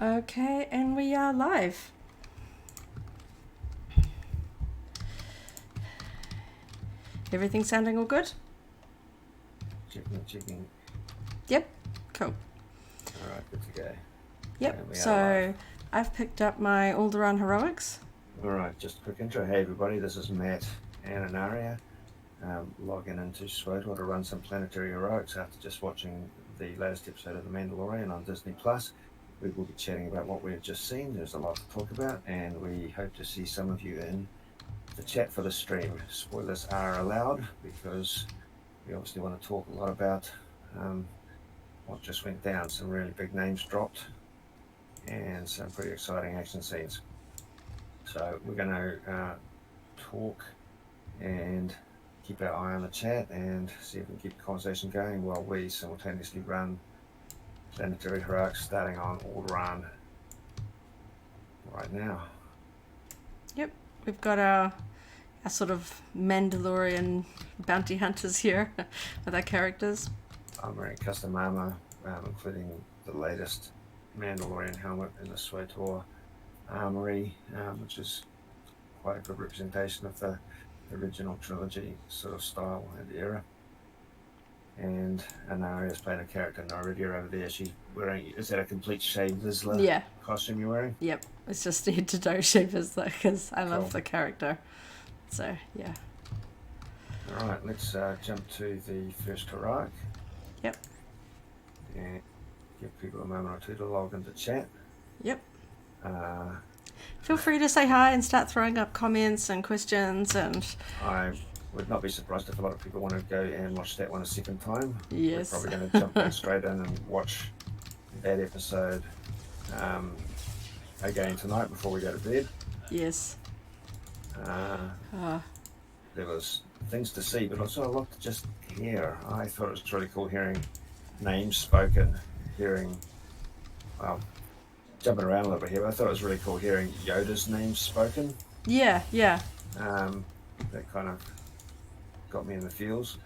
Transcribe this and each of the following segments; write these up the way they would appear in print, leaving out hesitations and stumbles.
Okay, and we are live. Everything sounding all good? Checking. Yep, cool. Alright, good to go. Yep, so I've picked up my Alderaan Heroics. Alright, just a quick intro. Hey everybody, this is Matt and Nyridia. Logging into SWTOR to run some planetary heroics after just watching the latest episode of The Mandalorian on Disney+. We will be chatting about what we've just seen. There's a lot to talk about, and we hope to see some of you in the chat for the stream. Spoilers are allowed because we obviously want to talk a lot about what just went down. Some really big names dropped and some pretty exciting action scenes. So we're going to talk and keep our eye on the chat and see if we can keep the conversation going while we simultaneously run planetary heroics starting on Alderaan right now. Yep, we've got our sort of Mandalorian bounty hunters here with our characters. I'm wearing custom armor, including the latest Mandalorian helmet in the SWTOR armory, which is quite a good representation of the original trilogy sort of style and era. And Anaria's playing a character, Nyridia, over there. She's wearing, is that a complete Shade Vizsla costume you're wearing? Yep, it's just head to toe shapers because I love the character. So, yeah. Alright, let's jump to the first heroic. Yep. And give people a moment or two to log into chat. Yep. Feel free to say hi and start throwing up comments and questions. And I would not be surprised if a lot of people want to go and watch that one a second time. Yes. We're probably going to jump in straight in and watch that episode again tonight before we go to bed. Yes. There was things to see, but also a lot to just hear. I thought it was really cool hearing names spoken, jumping around a little bit here, but I thought it was really cool hearing Yoda's name spoken. Yeah. That kind of got me in the feels.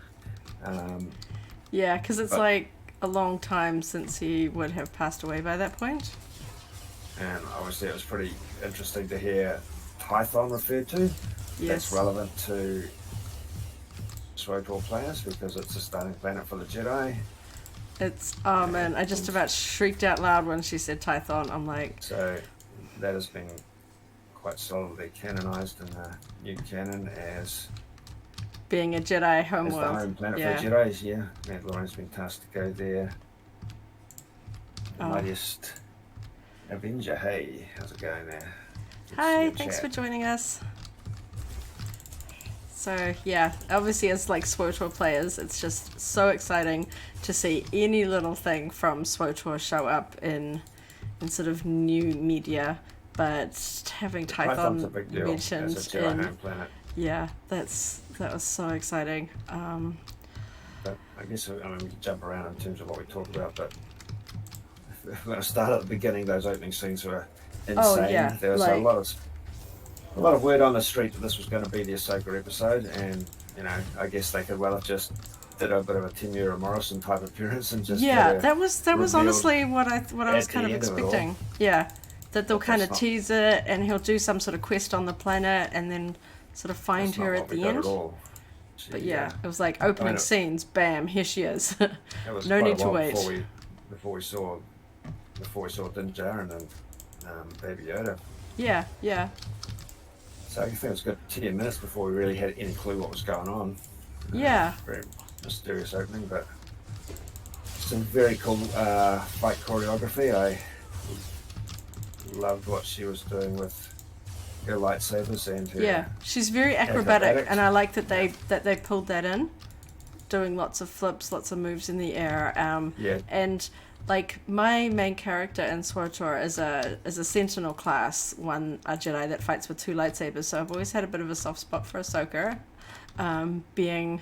Yeah, because it's like a long time since he would have passed away by that point. And obviously it was pretty interesting to hear Tython referred to. Yes. That's relevant to SWTOR players because it's a starting planet for the Jedi. It's, oh man, I just about shrieked out loud when she said Tython. I'm like... So that has been quite solidly canonized in the new canon as being a Jedi homeworld. As the home planet for Jedis, yeah. Mandalorian's been tasked to go there. The mightiest Avenger. Hey, how's it going there? Hi, thanks for joining us. So yeah, obviously as like SWTOR players, it's just so exciting to see any little thing from SWTOR show up in sort of new media. But having Tython a big deal mentioned as a Jedi home planet. Yeah, that was so exciting. But I guess we can jump around in terms of what we talk about, but we're going to start at the beginning. Those opening scenes were insane. Oh, yeah. There was a lot of word on the street that this was going to be the Ahsoka episode, and I guess they could well have just did a bit of a Temuera Morrison type appearance and just that was honestly what I was kind of expecting. Yeah, that they'll kind of tease it, and he'll do some sort of quest on the planet, and then sort of find her at the end. But yeah, it was like opening scenes. Bam, here she is. No need to wait. Before we saw Din Djarin and Baby Yoda. Yeah. So I think it was a good 10 minutes before we really had any clue what was going on. Yeah. Very mysterious opening, but some very cool fight choreography. I loved what she was doing with her lightsabers and her... Yeah, she's very acrobatic, and I like that they pulled that in, doing lots of flips, lots of moves in the air. And like my main character in SWTOR is a Sentinel class, a Jedi that fights with two lightsabers. So I've always had a bit of a soft spot for Ahsoka, being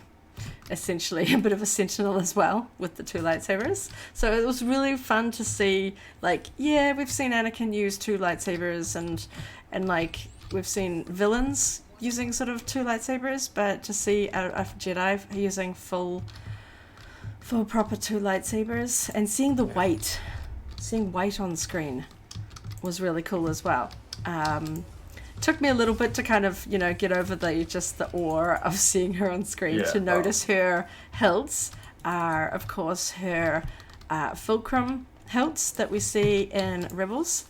essentially a bit of a Sentinel as well with the two lightsabers. So it was really fun to see. Like, yeah, we've seen Anakin use two lightsabers, and like we've seen villains using sort of two lightsabers, but to see a Jedi using full proper two lightsabers and seeing white on screen was really cool as well. Took me a little bit to kind of, get over the awe of seeing her on screen, to notice her hilts are, of course, her fulcrum hilts that we see in Rebels.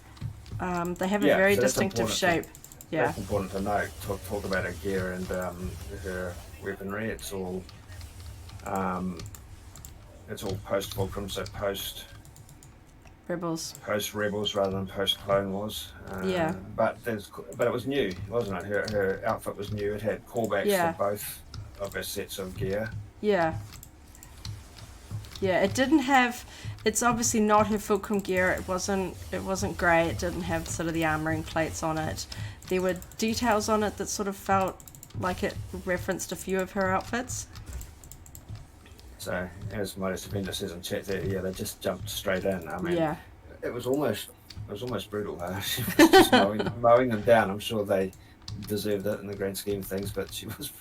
They have a very distinctive shape. That's important to note. Talk about her gear and her weaponry. It's all post fulcrum, so post Rebels rather than post Clone Wars. But it was new, wasn't it? Her outfit was new. It had callbacks to both of her sets of gear. Yeah, it didn't have. It's obviously not her fulcrum gear. It wasn't grey. It didn't have sort of the armoring plates on it. There were details on it that sort of felt like it referenced a few of her outfits. So, as Modest Defender says in chat there, they just jumped straight in. I mean, it was almost brutal. She was just mowing them down. I'm sure they deserved it in the grand scheme of things, but she was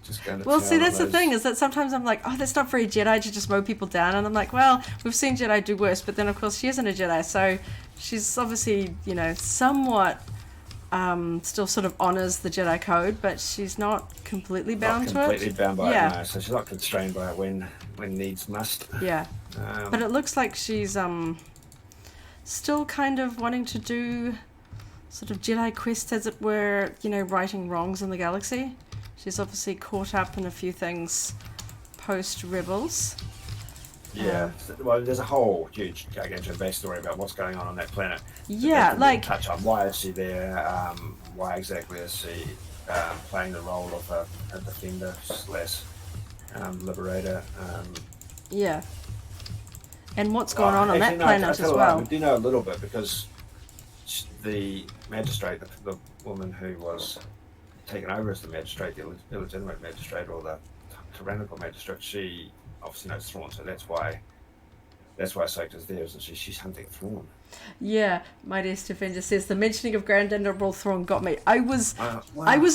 just going to. Well, see, that's the thing, is that sometimes I'm like, oh, that's not very Jedi to just mow people down, and I'm like, well, we've seen Jedi do worse, but then of course she isn't a Jedi, so she's obviously, somewhat. Still sort of honors the Jedi code, but she's not completely bound to it. Completely bound by it, no. So she's not constrained by it when needs must. Yeah. But it looks like she's still kind of wanting to do sort of Jedi quests, as it were, righting wrongs in the galaxy. She's obviously caught up in a few things post Rebels. Yeah, well, there's a whole huge gargantuan backstory about what's going on that planet. Yeah, touch on why is she there? Why exactly is she playing the role of a defender / liberator? And what's going on that planet as well? We do know a little bit because the magistrate, the woman who was taken over as the magistrate, the illegitimate magistrate or the tyrannical magistrate, she obviously knows Thrawn, so that's why Ahsoka's there, isn't she? She's hunting Thrawn. Yeah, Mighty Stephen just says the mentioning of Grand Admiral Thrawn got me. I was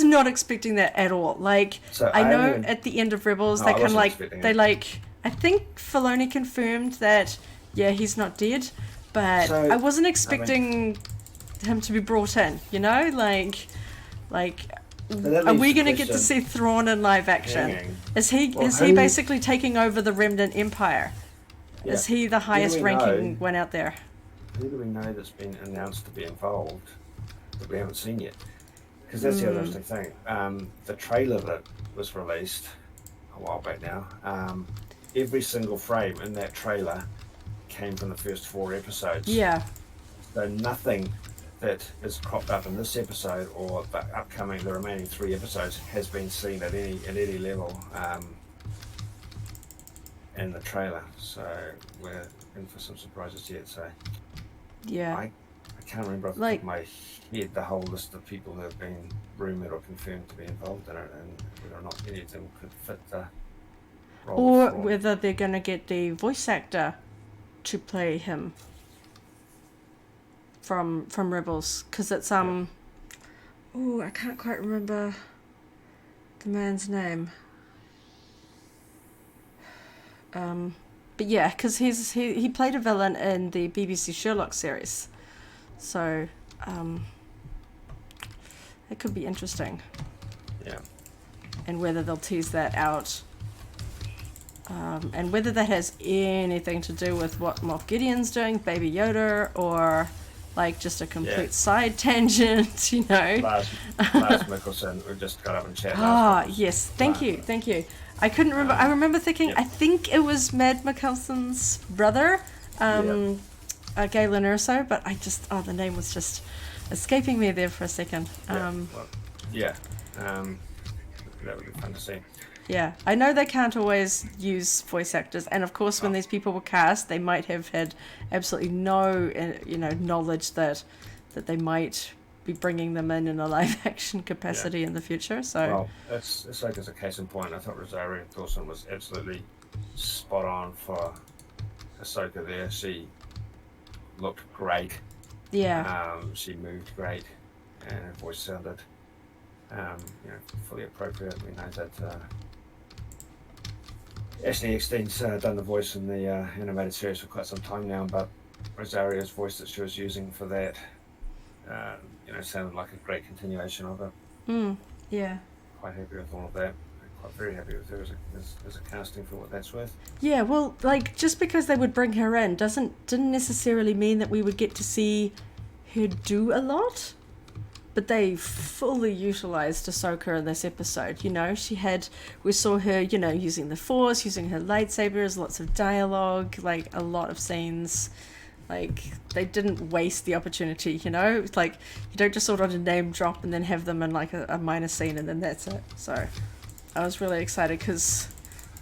not expecting that at all. Like, so I know at the end of Rebels they kind of I think Filoni confirmed that he's not dead, but I wasn't expecting him to be brought in. Are we going to get to see Thrawn in live action? Is he basically taking over the Remnant Empire? Yeah. Is he the highest ranking one out there? Who do we know that's been announced to be involved that we haven't seen yet? Because that's the other interesting thing. The trailer that was released a while back now, every single frame in that trailer came from the first 4 episodes. Yeah. So nothing that is cropped up in this episode or the remaining 3 episodes has been seen at any level in the trailer. So we're in for some surprises yet. So I can't remember off the top of my head the whole list of people who have been rumoured or confirmed to be involved in it, and whether or not any of them could fit the role. Or whether they're going to get the voice actor to play him from Rebels, because it's I can't quite remember the man's name. But yeah, because he played a villain in the BBC Sherlock series, so it could be interesting. Yeah. And whether they'll tease that out, and whether that has anything to do with what Moff Gideon's doing, Baby Yoda, or just a complete side tangent, Lars Mikkelsen, we just got up and chatted. Yes, thank you. I couldn't remember. I remember thinking, I think it was Mad Mikkelsen's brother, Galen Erso, but the name was just escaping me there for a second. That would be fun to see. Yeah, I know they can't always use voice actors, and of course when these people were cast, they might have had absolutely no, knowledge that they might be bringing them in a live action capacity in the future. So it's like as a case in point, I thought Rosario Dawson was absolutely spot on for Ahsoka there. She looked great. Yeah. She moved great, and her voice sounded, fully appropriate. We know that. Ashley Eckstein's done the voice in the animated series for quite some time now, but Rosario's voice that she was using for that sounded like a great continuation of it. Yeah. Quite happy with all of that. Quite very happy with her as a casting for what that's worth. Yeah, well, like, just because they would bring her in didn't necessarily mean that we would get to see her do a lot. But they fully utilized Ahsoka in this episode. We saw her, using the Force, using her lightsabers, lots of dialogue, like a lot of scenes. Like, they didn't waste the opportunity, It's like, you don't just sort of name drop and then have them in like a minor scene and then that's it. So I was really excited because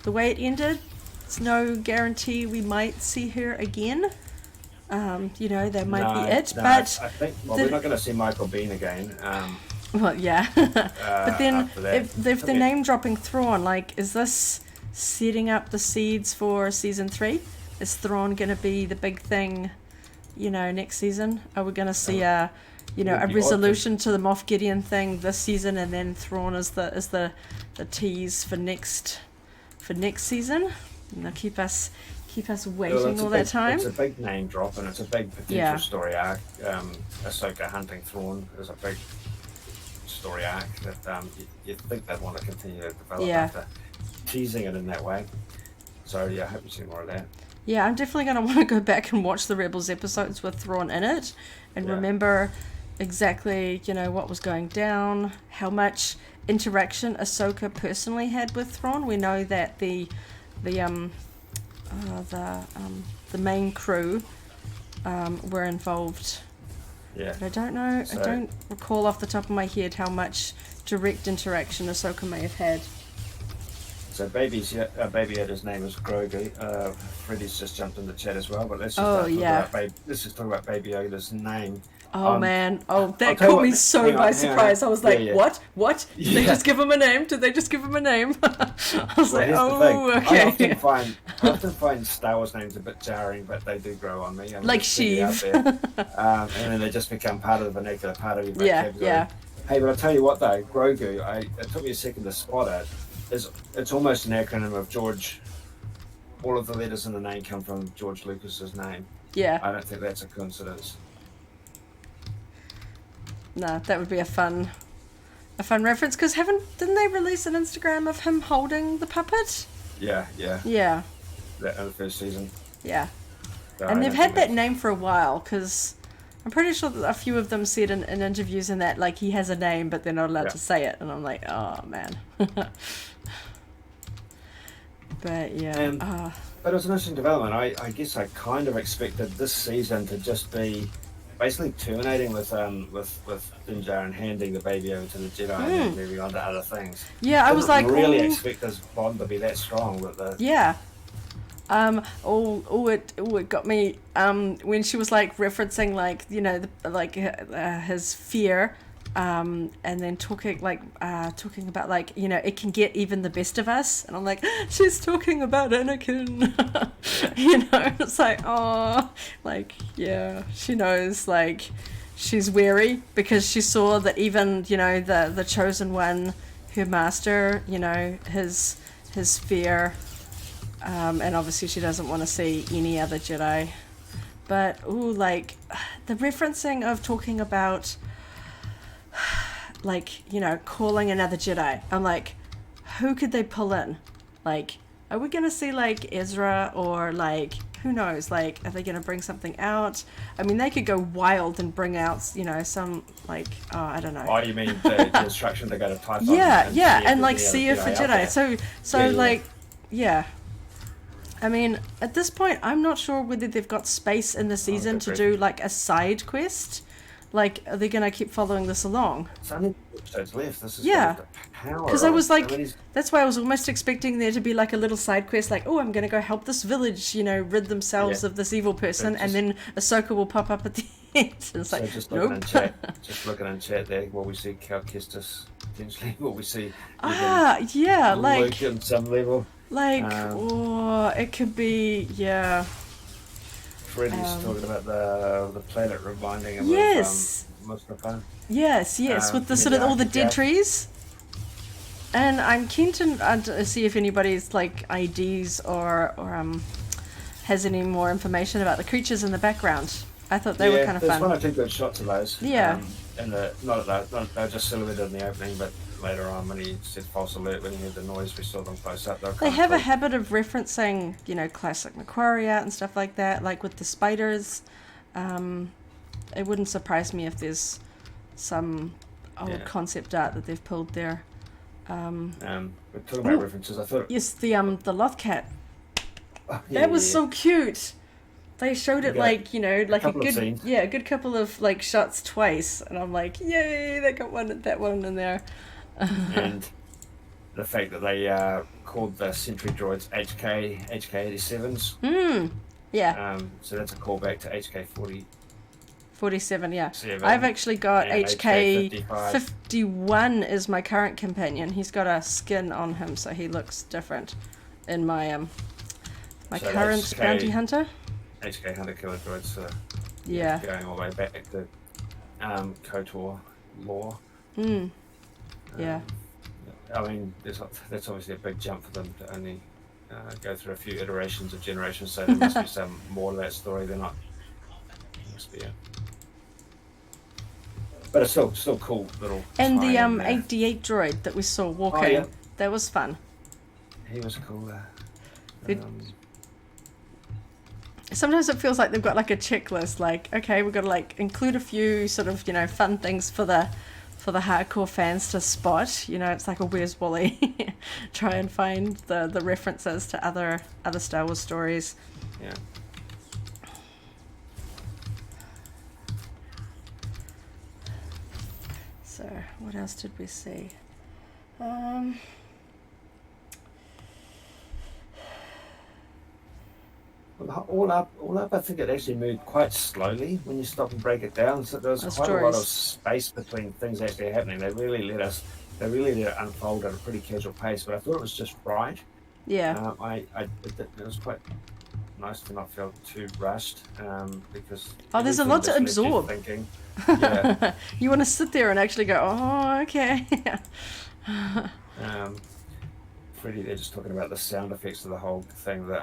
the way it ended, it's no guarantee we might see her again. That might be it, but I think we're not going to see Michael Biehn again. Well, yeah, but then if they're name dropping Thrawn, like, is this setting up the seeds for season 3? Is Thrawn going to be the big thing, next season? Are we going to see a resolution to the Moff Gideon thing this season, and then Thrawn is the tease for next season? Keep us waiting all that time. It's a big name drop, and it's a big potential story arc. Ahsoka hunting Thrawn is a big story arc that you think they'd want to continue to develop after teasing it in that way. So I hope we see more of that. Yeah, I'm definitely going to want to go back and watch the Rebels episodes with Thrawn in it and remember exactly, what was going down, how much interaction Ahsoka personally had with Thrawn. We know that the main crew were involved. Yeah. But I don't know. I don't recall off the top of my head how much direct interaction Ahsoka may have had. So baby Yoda's name is Grogu. Freddie's just jumped in the chat as well, but let's just talk about Baby Yoda's name. Oh man! Oh, that caught me so by surprise. I was like, "What? What? Did they just give him a name? Did they just give him a name?" I was like, "Oh, okay." I often find Star Wars names a bit jarring, but they do grow on me. Like Sheev. And then they just become part of the vernacular, part of your vocabulary. Yeah. Hey, but I'll tell you what though, Grogu. It took me a second to spot it. It's almost an acronym of George. All of the letters in the name come from George Lucas's name. Yeah. I don't think that's a coincidence. No, that would be a fun reference, because didn't they release an Instagram of him holding the puppet? Yeah. That in the first season. Yeah. So and they've had that name for a while, because I'm pretty sure that a few of them said in interviews and that, like, he has a name, but they're not allowed to say it. And I'm like, oh, man. But, yeah. But it was an interesting development. I guess I kind of expected this season to just be basically terminating with Din Djarin handing the baby over to the Jedi and then moving on to other things. Yeah, I was like, really expect this bond to be that strong with the. Yeah. It got me when she was like referencing his fear, and then talking about it can get even the best of us, and I'm like, she's talking about Anakin. It's like, oh, like, yeah, she knows, like, she's wary because she saw that even the chosen one, her master, his fear. And obviously she doesn't want to see any other Jedi. But, the referencing of talking about, calling another Jedi. I'm like, who could they pull in? Like, are we going to see, Ezra or, who knows? Are they going to bring something out? I mean, they could go wild and bring out, some, I don't know. Oh, you mean the instruction to go to TIE Yeah, and, see if for Jedi. So yeah. I mean, at this point, I'm not sure whether they've got space in the season to do, a side quest. Are they going to keep following this along? It's only 2 episodes left. This is the power. Because I was that's why I was almost expecting there to be, a little side quest, I'm going to go help this village, rid themselves of this evil person, and then Ahsoka will pop up at the end. It's like, just nope. looking in chat there, will we see Cal Kestis potentially? Will we see Luke on some level? It could be, Freddie's talking about the planet reminding him of Mustafa. Yes, with the sort of all the dead trees. And I'm keen to see if anybody's IDs or has any more information about the creatures in the background. I thought they were kind of there's fun. one or two good shots of those. Yeah. They're just silhouetted in the opening, but later on when he said false alert, when he heard the noise, we saw them close up. They have a habit of referencing, classic Macquarie art and stuff like that, like with the spiders. It wouldn't surprise me if there's some old concept art that they've pulled there. We're talking about references. I thought yes, the Lothcat. That was so cute. They showed it like a good couple of like shots twice, and I'm like, yay! They got that one in there. And the fact that they called the Sentry droids HK87s. Yeah. So that's a callback to HK 47, yeah. I've actually got HK 51 is my current companion. He's got a skin on him, so he looks different in my current bounty hunter. HK Hunter Killer droids, going all the way back to KOTOR lore. Yeah. I mean, that's obviously a big jump for them to only go through a few iterations of generations, so there must be some more to that story. They're not. Must be but it's still cool little. And the 88 droid that we saw walking, that was fun. He was cool. Sometimes it feels like they've got like a checklist, like, okay, we've got to like include a few sort of fun things for the hardcore fans to spot. It's like a Where's Wally? Try and find the references to other Star Wars stories. Yeah. So what else did we see? All up, I think it actually moved quite slowly when you stop and break it down. So there was quite a lot of space between things actually happening. They really let it unfold at a pretty casual pace. But I thought it was just right. Yeah. It was quite nice to not feel too rushed because. There's a lot to absorb. Thinking. Yeah. You want to sit there and actually go, oh, okay. Freddie, they're just talking about the sound effects of the whole thing. The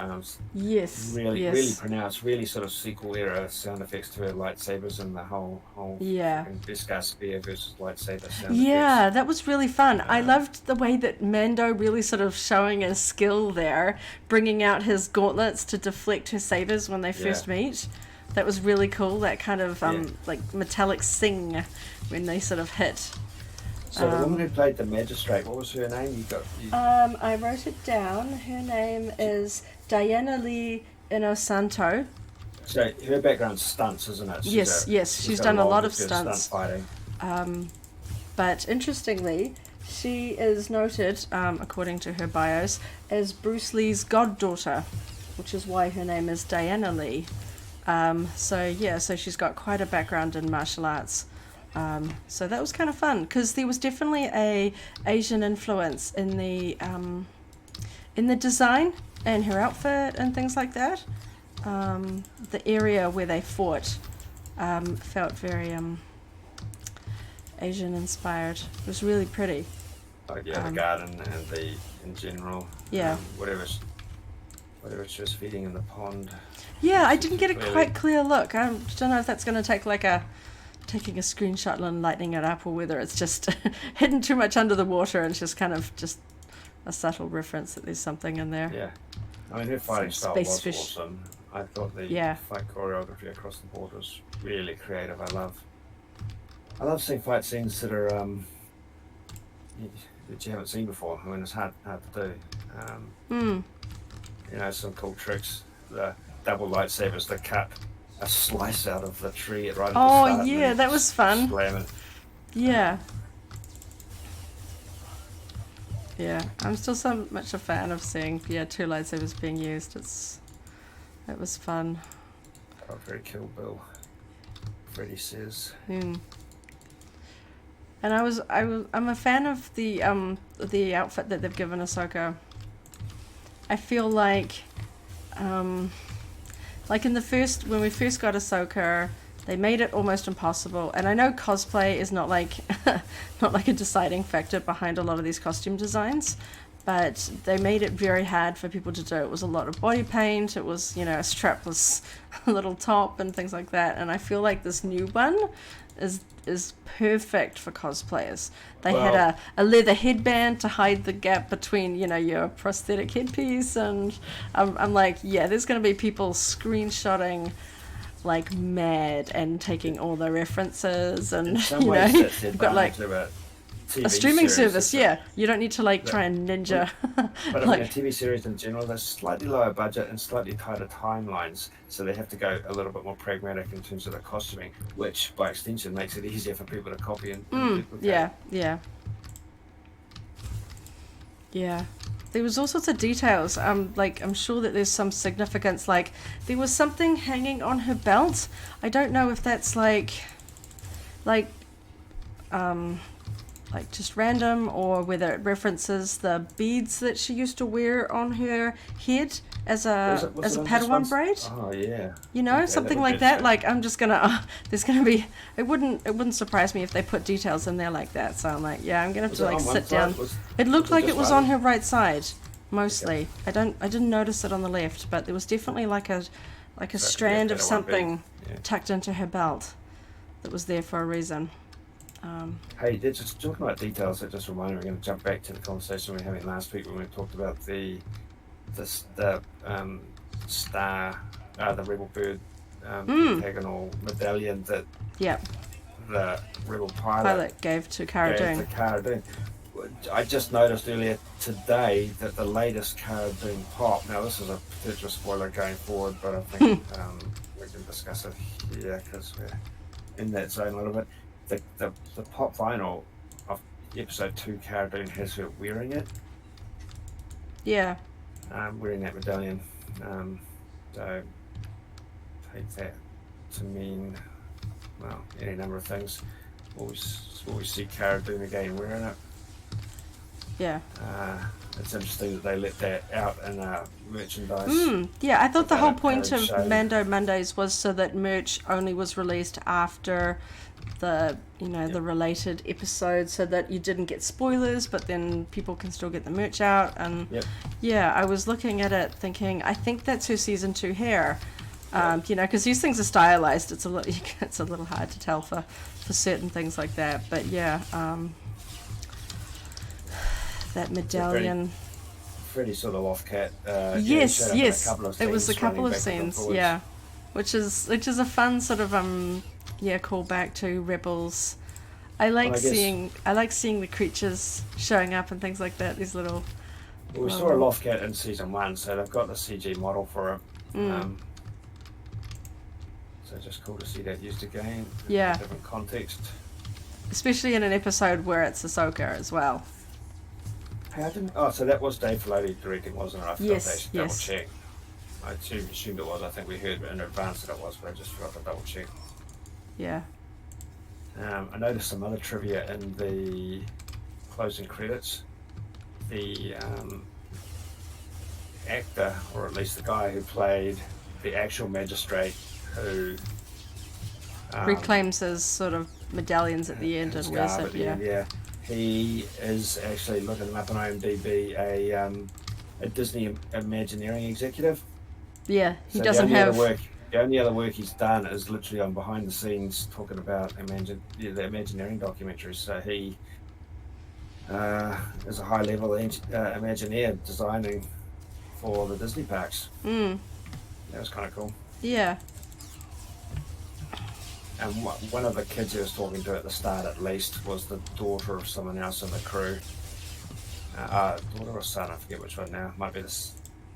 really pronounced, really sort of sequel era sound effects to her lightsabers and the whole Beskar spear versus lightsaber sound effects. That was really fun. I loved the way that Mando really sort of showing his skill there, bringing out his gauntlets to deflect her sabers when they first meet. That was really cool. That kind of like metallic sing when they sort of hit. So the woman who played the magistrate, what was her name? I wrote it down. Her name is Diana Lee Inosanto. So her background's stunts, isn't it? She's done a lot of stunts. Stunt fighting. But interestingly, she is noted, according to her bios, as Bruce Lee's goddaughter, which is why her name is Diana Lee. So she's got quite a background in martial arts. So that was kind of fun because there was definitely a Asian influence in the design and her outfit and things like that. The area where they fought felt very Asian inspired. It was really pretty. The garden and in general. Yeah. Whatever she was feeding in the pond. Yeah, I didn't get a quite clear look. I don't know if that's going to take taking a screenshot and lightening it up, or whether it's just hidden too much under the water and it's just kind of just a subtle reference that there's something in there. Yeah. I mean, her fighting style was awesome. I thought the fight choreography across the board was really creative. I love seeing fight scenes that are that you haven't seen before. I mean, it's hard to do. Some cool tricks. The double lightsabers that cut a slice out of the tree right at the start. Oh yeah, that was fun. Slam it. Yeah. Yeah, I'm still so much a fan of seeing two lightsabers being used. It was fun. Oh, very Kill Bill. Freddie says. And I'm a fan of the outfit that they've given Ahsoka. I feel like in when we first got Ahsoka, they made it almost impossible. And I know cosplay is not like a deciding factor behind a lot of these costume designs, but they made it very hard for people to do. It was a lot of body paint. It was, you know, a strapless little top and things like that. And I feel like this new one is perfect for cosplayers. They had a leather headband to hide the gap between, you know, your prosthetic headpiece, and I'm like, yeah, there's going to be people screenshotting like mad and taking all the references, and you know, you've got like a streaming service. Yeah, you don't need to like try and ninja. But I mean, a TV series in general, they're slightly lower budget and slightly tighter timelines, so they have to go a little bit more pragmatic in terms of the costuming, which by extension makes it easier for people to copy and duplicate. Yeah. There was all sorts of details. Like, I'm sure that there's some significance. Like, there was something hanging on her belt. I don't know if that's like just random, or whether it references the beads that she used to wear on her head as a Padawan braid. Oh yeah. You know, something like that. Like, I'm just gonna there's gonna be, it wouldn't surprise me if they put details in there like that. So I'm like, yeah, I'm gonna have to like sit down. It looked like it was on her right side mostly. Okay. I didn't notice it on the left, but there was definitely like a strand of something tucked into her belt that was there for a reason. Hey, just talking about details, that just reminded me, we're going to jump back to the conversation we were having last week when we talked about the star, the Rebel Bird pentagonal medallion that the Rebel pilot gave to Cara Dune. I just noticed earlier today that the latest Cara Dune pop, now this is a potential spoiler going forward, but I think we can discuss it here because we're in that zone a little bit. The pop vinyl of episode 2, Cara Dune has her wearing it. Yeah. Wearing that medallion. So take that to mean, well, any number of things. Will we see Cara Dune again wearing it? Yeah. It's interesting that they let that out in merchandise. Yeah, I thought the whole point of Mando Mondays was so that merch only was released after the the related episodes, so that you didn't get spoilers, but then people can still get the merch out. And I was looking at it thinking, I think that's her season 2 hair. Because these things are stylized. It's a little hard to tell for certain things like that. But that medallion. Pretty sort of off-cat. Yes. It was a couple of scenes. Yeah, which is a fun sort of call back to Rebels. I like seeing the creatures showing up and things like that. These little. Well, we saw a Lothcat in season 1, so they've got the CG model for it. So just cool to see that used again. In a different context. Especially in an episode where it's Ahsoka as well. So that was Dave Filoni directing, wasn't it? I forgot to actually double check. I assumed it was. I think we heard in advance that it was, but I just forgot to double check. Yeah. I noticed some other trivia in the closing credits. The actor, or at least the guy who played the actual magistrate who reclaims his sort of medallions at the end and wears it. He is actually, looking him up on IMDb, a Disney Imagineering executive. Yeah, he doesn't have. The only other work he's done is literally on behind the scenes talking about the Imagineering documentaries. So he is a high level Imagineer designing for the Disney parks. That was kind of cool. Yeah. And one of the kids he was talking to at the start, at least, was the daughter of someone else in the crew. Daughter or son, I forget which one now. Might be this.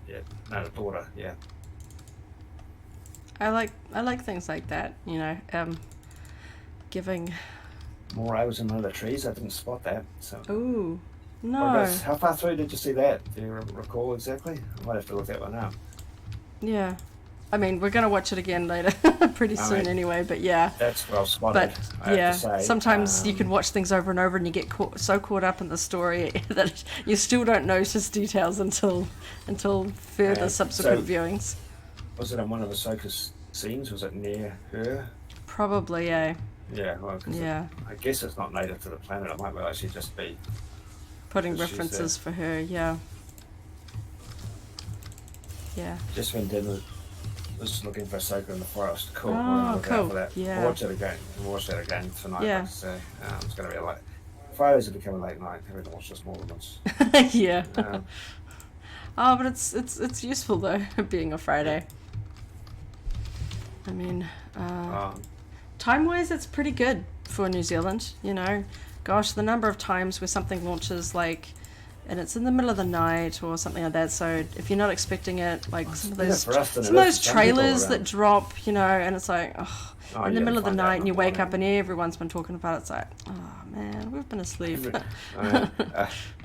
Yeah, no, the daughter. Yeah. I like things like that. Giving. Moray was in one of the trees. I didn't spot that. So. Ooh, no. How far through did you see that? Do you recall exactly? I might have to look that one up. Yeah. I mean, we're going to watch it again later, pretty soon anyway, but yeah. That's well spotted, but I have to say. Sometimes you can watch things over and over and you get so caught up in the story that you still don't notice details until further subsequent viewings. Was it in one of Ahsoka's scenes? Was it near her? Probably, yeah. Yeah, well, I guess it's not native to the planet. It might well actually just be putting references for her. Yeah. Just when Din was looking for Ahsoka in the forest. Cool. Oh, cool. For that. Yeah. I'll watch that again tonight. Yeah. Like I say. It's going to be a late. Fridays have become a late night. Having to watch this more than once. Yeah. Oh, but it's useful though, being a Friday. I mean, time-wise, it's pretty good for New Zealand. You know, gosh, the number of times where something launches like, and it's in the middle of the night or something like that. So if you're not expecting it, like some of those trailers that drop, you know, and it's like, in the middle of the night, and you wake up and everyone's been talking about it. It's like, oh man, we've been asleep.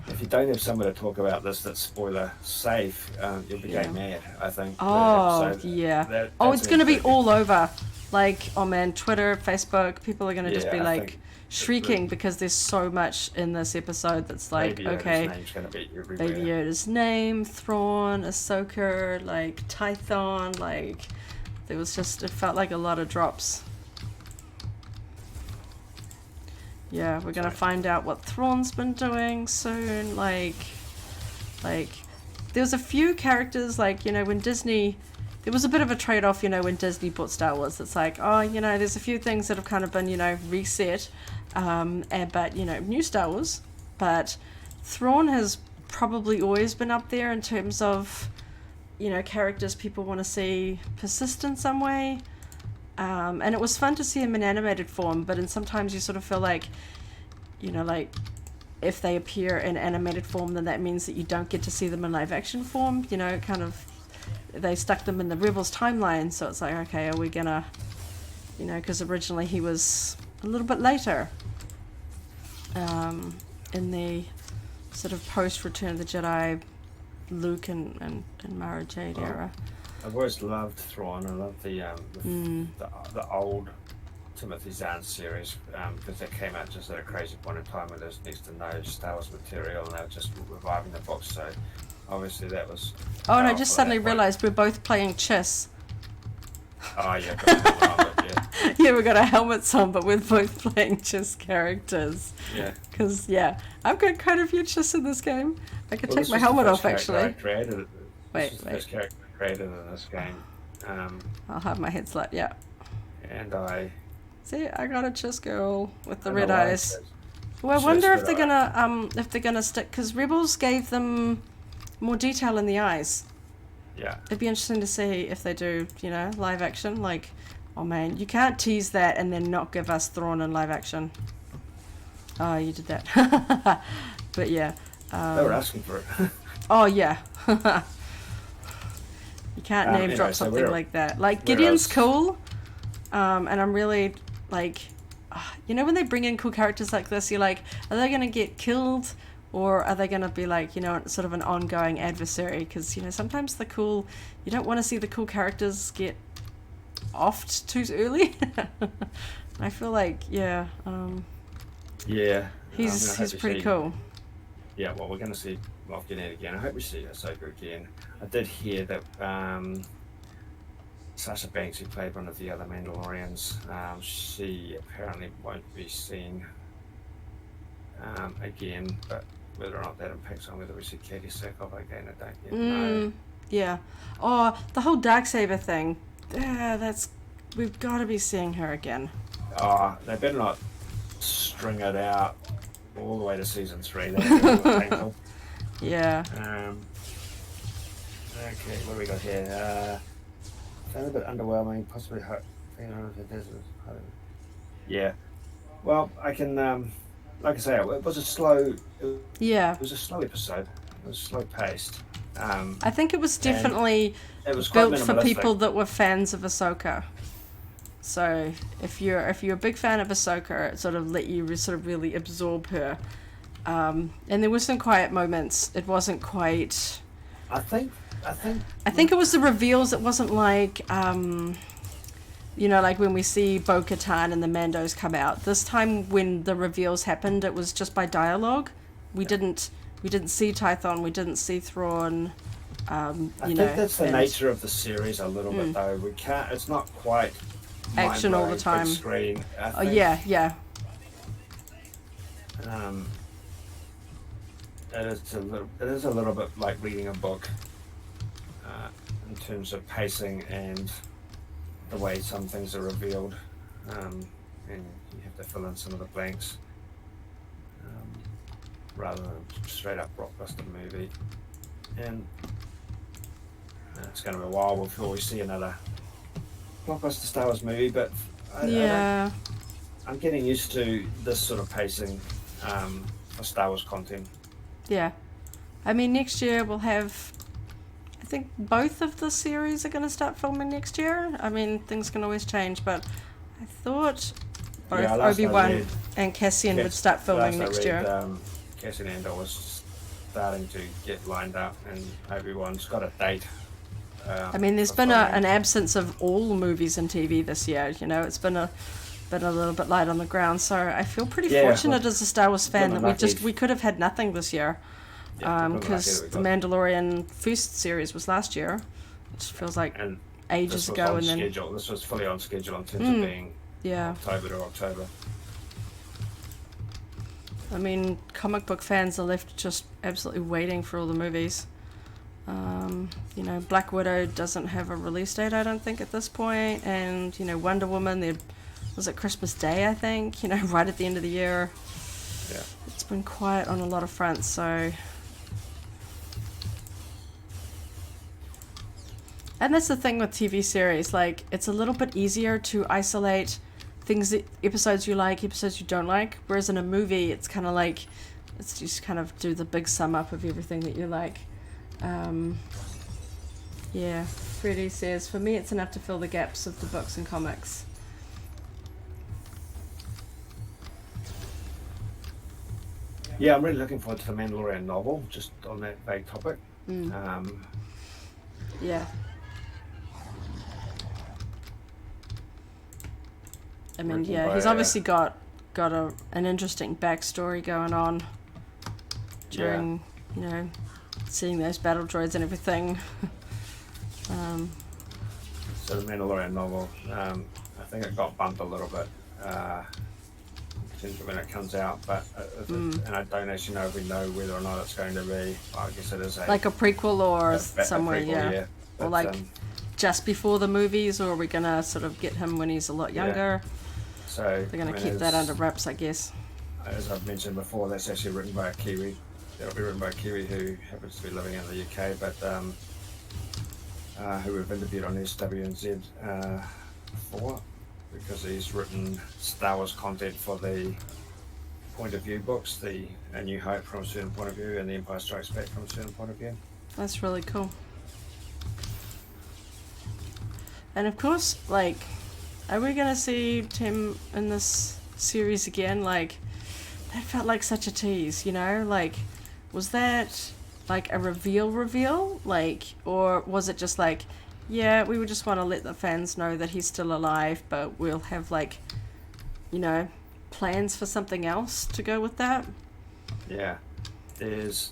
If you don't have somebody to talk about this that's spoiler safe, you'll be going mad, I think. It's going to be all over. Like, oh man, Twitter, Facebook, people are going to just be like shrieking because there's so much in this episode that's like, Baby Yoda's name's gonna be everywhere. Baby Yoda's name, Thrawn, Ahsoka, like Tython, like there was just, it felt like a lot of drops. Yeah, we're gonna find out what Thrawn's been doing soon. Like there was a few characters, like, you know, when Disney, there was a bit of a trade-off, you know, when Disney bought Star Wars. It's like, oh, you know, there's a few things that have kind of been, you know, reset, but, you know, new Star Wars. But Thrawn has probably always been up there in terms of, you know, characters people want to see persist in some way. And it was fun to see him in animated form, but sometimes you sort of feel like, you know, like if they appear in animated form, then that means that you don't get to see them in live action form. You know, kind of, they stuck them in the Rebels timeline, so it's like, okay, are we gonna, you know, because originally he was a little bit later in the sort of post Return of the Jedi, Luke and Mara Jade era. I've always loved Thrawn. I love the old Timothy Zahn series because they came out just at a crazy point in time when there's next to no Star Wars material and they were just reviving the books. So obviously that was. Oh, and I just suddenly realised we're both playing chess. Oh yeah, got yeah. Yeah, we got our helmets on, but we're both playing chess characters. Yeah. Because I've got quite a few chess in this game. I could take my helmet off actually. Wait. First character created in this game. I'll have my head slut. Yeah. And I. See, I got a chess girl with the red eyes. Well, I wonder if they're gonna stick, because Rebels gave them more detail in the eyes. Yeah. It'd be interesting to see if they do, you know, live action. Like, oh man, you can't tease that and then not give us Thrawn in live action. Oh, you did that. But yeah. They were asking for it. Oh yeah. You can't name drop something like that. Like, Gideon's cool, and I'm really like, you know, when they bring in cool characters like this, you're like, are they gonna get killed, or are they gonna be like, you know, sort of an ongoing adversary? Because, you know, sometimes you don't want to see the cool characters get offed too early. I feel like, he's pretty cool. Yeah, well, we're going to see Moff Gideon again. I hope we see Ahsoka again. I did hear that Sasha Banks, who played one of the other Mandalorians, she apparently won't be seen again, but whether or not that impacts on whether we see Katie Sackhoff again, I don't yet know. Yeah. Oh, the whole Darksaber thing. We've got to be seeing her again. Oh, they better not string it out all the way to season 3. That's painful. Yeah. Okay, what do we got here? Sounds a bit underwhelming, possibly yeah. Well, I can, like I say, it was a slow. It was a slow episode. It was slow paced. I think it was definitely built for people that were fans of Ahsoka. So if you're a big fan of Ahsoka, it sort of let you sort of really absorb her. And there were some quiet moments. It wasn't quite. I think it was the reveals. It wasn't like, you know, like when we see Bo-Katan and the Mandos come out. This time, when the reveals happened, it was just by dialogue. We didn't see Tython. We didn't see Thrawn. I think that's the nature of the series a little bit, though. We can't. It's not quite action all the time. Big screen. Oh yeah. it is a little bit like reading a book in terms of pacing and the way some things are revealed, and you have to fill in some of the blanks rather than straight up blockbuster movie. And it's going to be a while before we see another blockbuster Star Wars movie, but I'm getting used to this sort of pacing for Star Wars content. Yeah. I mean, next year we'll have, I think both of the series are going to start filming next year. I mean, things can always change, but I thought both Obi-Wan and Cassian would start filming next year. Cassian Andor was starting to get lined up, and Obi-Wan's got a date. I mean, there's been an absence of all movies and TV this year. You know, it's been a little bit light on the ground. So I feel pretty fortunate as a Star Wars fan that we could have had nothing this year, because the Mandalorian first series was last year, which feels like ages ago. And then this was fully on schedule in terms of being October to October. I mean, comic book fans are left just absolutely waiting for all the movies. You know, Black Widow doesn't have a release date, I don't think, at this point. And, you know, Wonder Woman, was it Christmas Day, I think? You know, right at the end of the year. Yeah. It's been quiet on a lot of fronts, so... And that's the thing with TV series. Like, it's a little bit easier to isolate episodes you like, episodes you don't like, whereas in a movie it's kind of like it's just kind of do the big sum up of everything that you like. Freddie says, for me it's enough to fill the gaps of the books and comics. Yeah, I'm really looking forward to the Mandalorian novel, just on that vague topic. I mean, he's obviously got an interesting backstory going on during, you know, seeing those battle droids and everything. So the Mandalorian novel, I think it got bumped a little bit in terms of when it comes out, but and I don't actually know if we know whether or not it's going to be. I guess it is like a prequel or somewhere, prequel, or like just before the movies, or are we gonna sort of get him when he's a lot younger? So they're going to keep that under wraps, I guess. As I've mentioned before, that's actually written by a Kiwi. That'll be written by a Kiwi who happens to be living in the UK, but who we've interviewed on SWTOR before, because he's written Star Wars content for the point of view books, the A New Hope from a certain point of view, and The Empire Strikes Back from a certain point of view. That's really cool. And of course, like, are we gonna see Tim in this series again? Like, that felt like such a tease, you know? Like, was that like a reveal? Like, or was it just like, yeah, we would just want to let the fans know that he's still alive, but we'll have, like, you know, plans for something else to go with that? Yeah, there's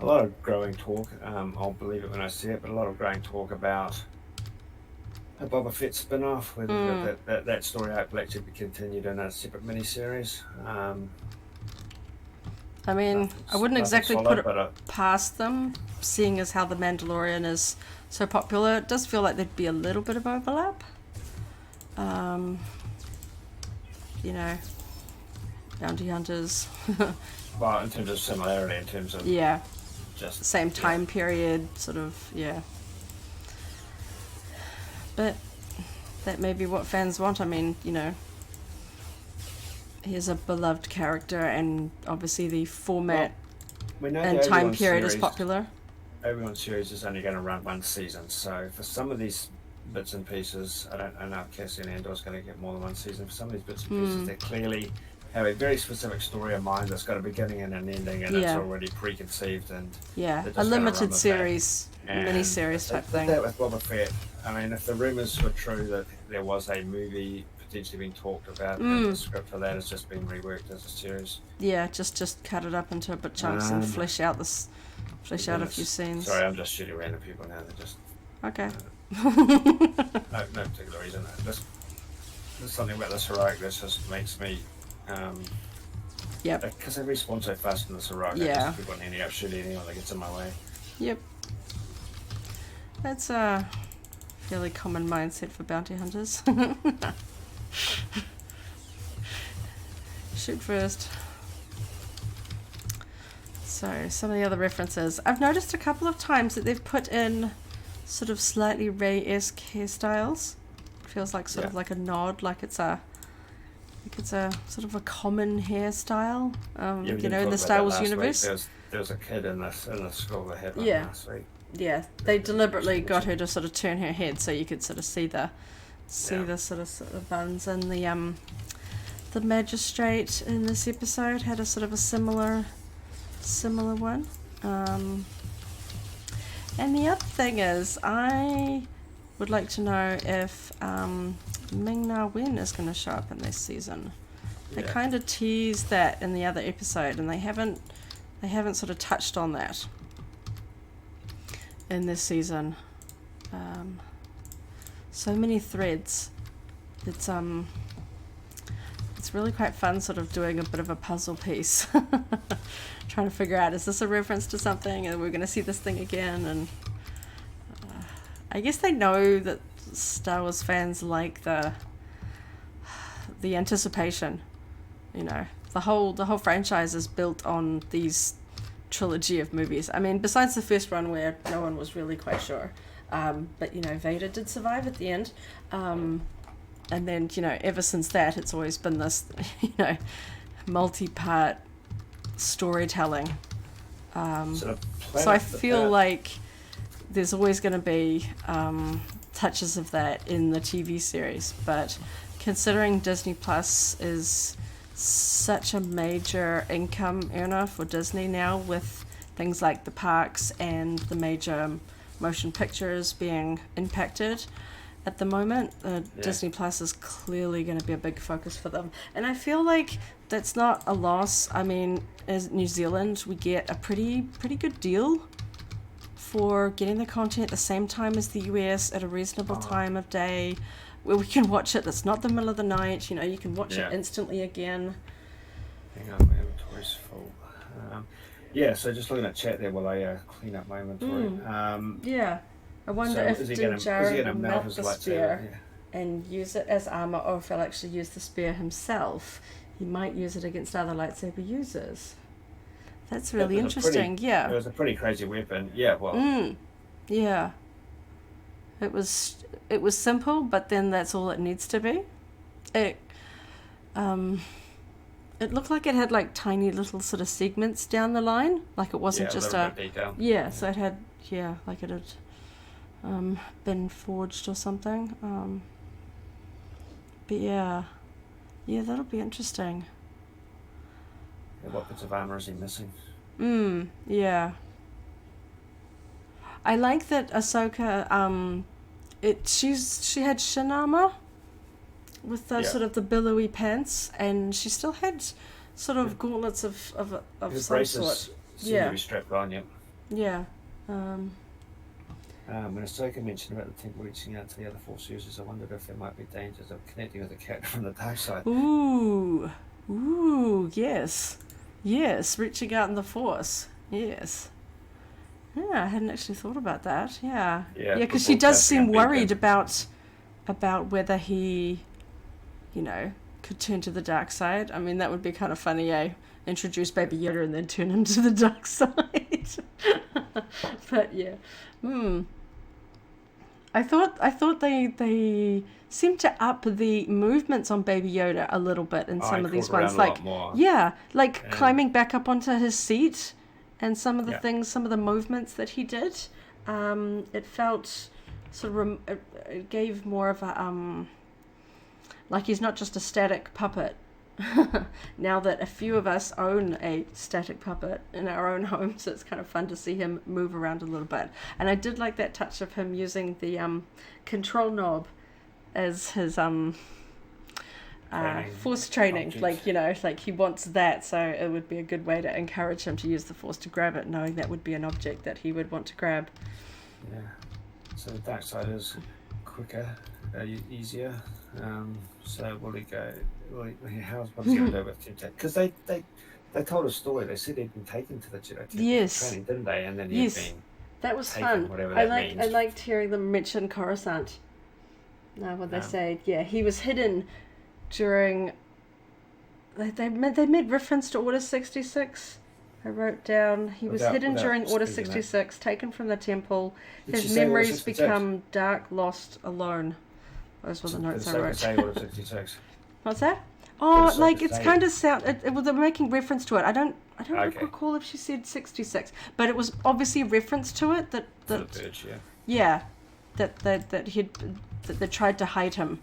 a lot of growing talk. I'll believe it when I see it, but a lot of growing talk about a Boba Fett spin-off, whether that story arc will actually be continued in a separate miniseries. I mean, I wouldn't exactly put it past them, seeing as how The Mandalorian is so popular. It does feel like there'd be a little bit of overlap. You know, bounty hunters. Well, in terms of similarity, in terms of just same time period, sort of, But that may be what fans want. I mean, you know, he's a beloved character, and obviously the format and time period is popular. Obi-Wan series is only going to run one season, so for some of these bits and pieces, I don't know if Cassian Andor is going to get more than one season. For some of these bits and pieces, they clearly have a very specific story in mind that's got a beginning and an ending, and it's already preconceived, and a limited series, mini-series type thing. That with Boba Fett, I mean, if the rumours were true that there was a movie potentially being talked about, and the script for that has just been reworked as a series. Yeah, just cut it up into a bit chunks and flesh out a few scenes. Sorry, I'm just shooting random people now. They're just okay. No particular reason. There's something about this heroic that just makes me Yep. Because they respawn so fast in this Iraq, I just keep on ending up shooting anyone that gets in my way. Yep. That's a fairly common mindset for bounty hunters. Shoot first. So, some of the other references. I've noticed a couple of times that they've put in sort of slightly Rey-esque hairstyles. Feels like sort of like a nod, like it's a sort of a common hairstyle, in the Star Wars universe. There was a kid in the school that had one last week. Yeah, they deliberately got her to sort of turn her head so you could sort of see the sort of buns. And the magistrate in this episode had a sort of a similar one. And the other thing is, I would like to know if Ming-Na Wen is going to show up in this season. They kind of teased that in the other episode, and they haven't sort of touched on that in this season. So many threads. It's really quite fun sort of doing a bit of a puzzle piece. Trying to figure out, is this a reference to something, and we're going to see this thing again? And I guess they know that Star Wars fans like the anticipation. You know, the whole franchise is built on these trilogy of movies. I mean, besides the first one where no one was really quite sure, but Vader did survive at the end, and then ever since that it's always been this multi-part storytelling. So I feel like there's always going to be touches of that in the TV series, but considering Disney Plus is such a major income earner for Disney now, with things like the parks and the major motion pictures being impacted at the moment, Disney Plus is clearly going to be a big focus for them. And I feel like that's not a loss. I mean, as New Zealand, we get a pretty good deal for getting the content at the same time as the US at a reasonable time of day, where we can watch it. That's not the middle of the night. You can watch it instantly again. Hang on, my inventory's full. So just looking at chat there while I clean up my inventory. I wonder if Jared will melt the spear and use it as armor, or if he'll actually use the spear himself. He might use it against other lightsaber users. That's really interesting. It was a pretty crazy weapon. Yeah, well. Yeah. It was simple, but then that's all it needs to be. It looked like it had like tiny little sort of segments down the line, like it wasn't just a detail. So it had like it had been forged or something. But that'll be interesting. What bits of armor is he missing? I like that Ahsoka. She had shin armor with the sort of the billowy pants, and she still had sort of gauntlets of some sort. Seem to be strapped on. When Ahsoka mentioned about the temple reaching out to the other Force users, I wondered if there might be dangers of connecting with a character from the dark side. Ooh, yes, reaching out in the Force, yes. Yeah, I hadn't actually thought about that. Yeah, because she does seem worried about whether he, could turn to the dark side. I mean, that would be kind of funny, introduce Baby Yoda and then turn him to the dark side. But I thought they seemed to up the movements on Baby Yoda a little bit in some of these ones, like climbing back up onto his seat, and some of the things, some of the movements that he did. It felt sort of it gave more of a like he's not just a static puppet. Now that a few of us own a static puppet in our own homes, it's kind of fun to see him move around a little bit. And I did like that touch of him using the control knob as his force training object. Like he wants that, so it would be a good way to encourage him to use the force to grab it, knowing that would be an object that he would want to grab. So the dark side is quicker, easier. So will he go? What's he going to do with temptation? Because they told a story. They said he'd been taken to the Jedi Temple training, didn't they? And then he'd been that was taken, fun. whatever I that means. I liked hearing them mention Coruscant. No, what they said. Yeah, he was hidden during. They made reference to Order 66. I wrote down he was hidden during Order 66, taken from the temple. His memories become dark, lost, alone. Those were the notes I wrote. Order 66. What's that? Oh, like it's kind of sound. They're making reference to it. I don't recall if she said 66, but it was obviously a reference to it that Purge, that they tried to hide him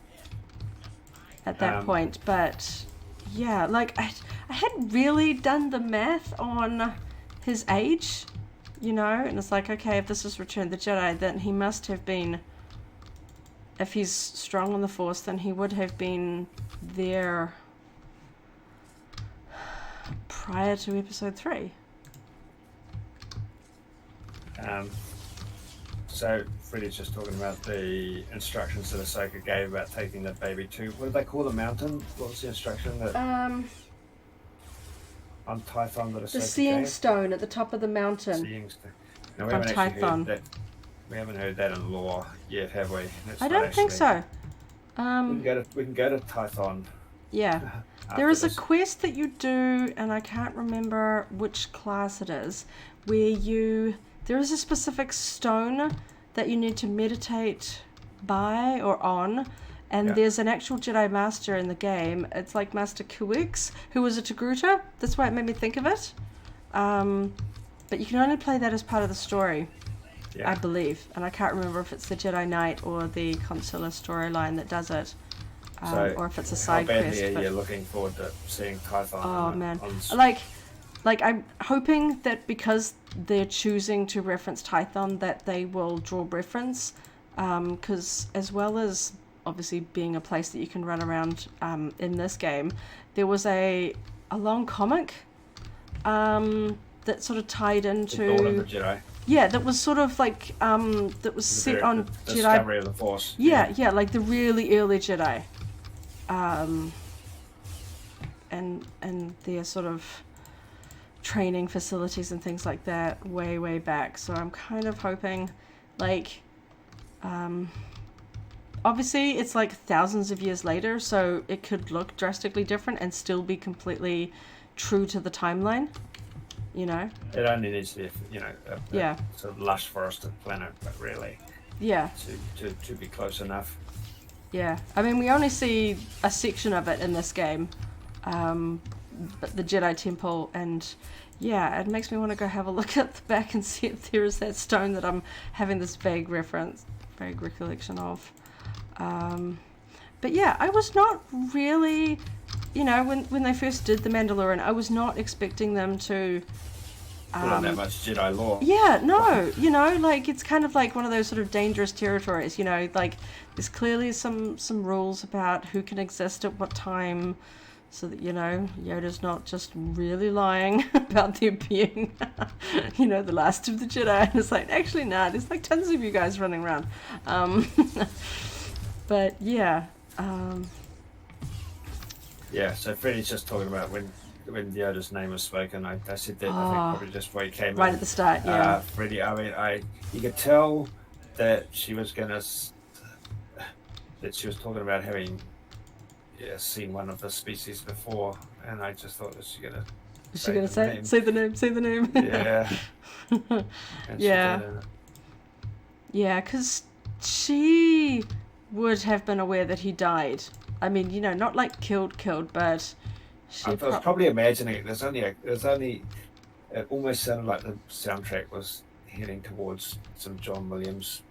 at that point. But yeah, like I hadn't really done the math on his age, and it's like, okay, if this is Return of the Jedi, then he must have been. If he's strong on the Force, then he would have been there prior to Episode 3. So Freddie's just talking about the instructions that Ahsoka gave about taking the baby to, what did they call the mountain? What was the instruction that on Tython that Ahsoka the Seeing gave? Stone at the top of the mountain. Seeing Stone. Now, we haven't actually heard that. We haven't heard that in lore yet, have we? I don't think so. We can go to Tython. Yeah. There is a quest that you do, and I can't remember which class it is, where there is a specific stone that you need to meditate by or on, and there's an actual Jedi Master in the game. It's like Master Kuix, who was a Togruta. That's why it made me think of it. But you can only play that as part of the story. I believe, and I can't remember if it's the Jedi Knight or the Consular storyline that does it, or if it's a side quest. How badly are you looking forward to seeing Tython? Oh man, like I'm hoping that because they're choosing to reference Tython, that they will draw reference, because as well as obviously being a place that you can run around in this game, there was a long comic that sort of tied into the Dawn of the Jedi. Yeah, that was sort of like that was set on the Jedi. Discovery of the Force. Yeah, like the really early Jedi, and their sort of training facilities and things like that way back. So I'm kind of hoping, like, obviously it's like thousands of years later, so it could look drastically different and still be completely true to the timeline. It only needs to be, a sort of lush forested planet, but really, to be close enough. Yeah, I mean, we only see a section of it in this game, but the Jedi Temple, and it makes me want to go have a look at the back and see if there is that stone that I'm having this vague recollection of. But yeah, I was not really, when they first did The Mandalorian, I was not expecting them to not that much Jedi lore. Yeah, no, like it's kind of like one of those sort of dangerous territories, like there's clearly some rules about who can exist at what time, so that, Yoda's not just really lying about there being, the last of the Jedi, and it's like, actually, nah, there's like tons of you guys running around. But yeah. So Freddie's just talking about when Yoda's name was spoken. I said that, I think probably just before he came in. Right at the start, yeah. Freddie, I mean, you could tell that she was talking about having seen one of the species before, and I just thought, is she going to say the name? Yeah. Yeah. Yeah, because she would have been aware that he died. I mean, not like killed, but I was probably imagining it. It almost sounded like the soundtrack was heading towards some John Williams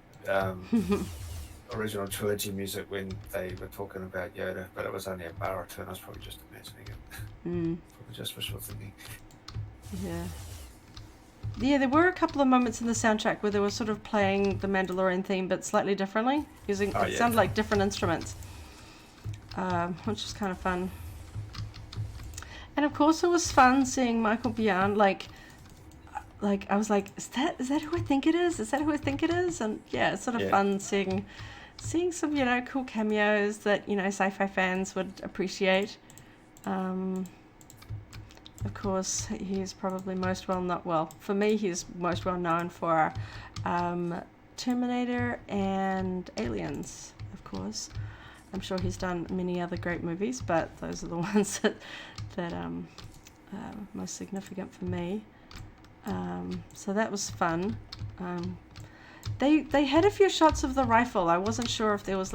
original trilogy music when they were talking about Yoda, but it was only a bar or two, and I was probably just imagining it. Probably just wishful thinking. Yeah, there were a couple of moments in the soundtrack where they were sort of playing the Mandalorian theme, but slightly differently, using it sounded like different instruments, which was kind of fun. And of course, it was fun seeing Michael Biehn. Like I was like, is that who I think it is? Is that who I think it is? And yeah, it's sort of fun seeing seeing some, cool cameos that, sci-fi fans would appreciate. Of course, he's probably for me, he's most well known for Terminator and Aliens, of course. I'm sure he's done many other great movies, but those are the ones that most significant for me. So that was fun. They had a few shots of the rifle. I wasn't sure if there was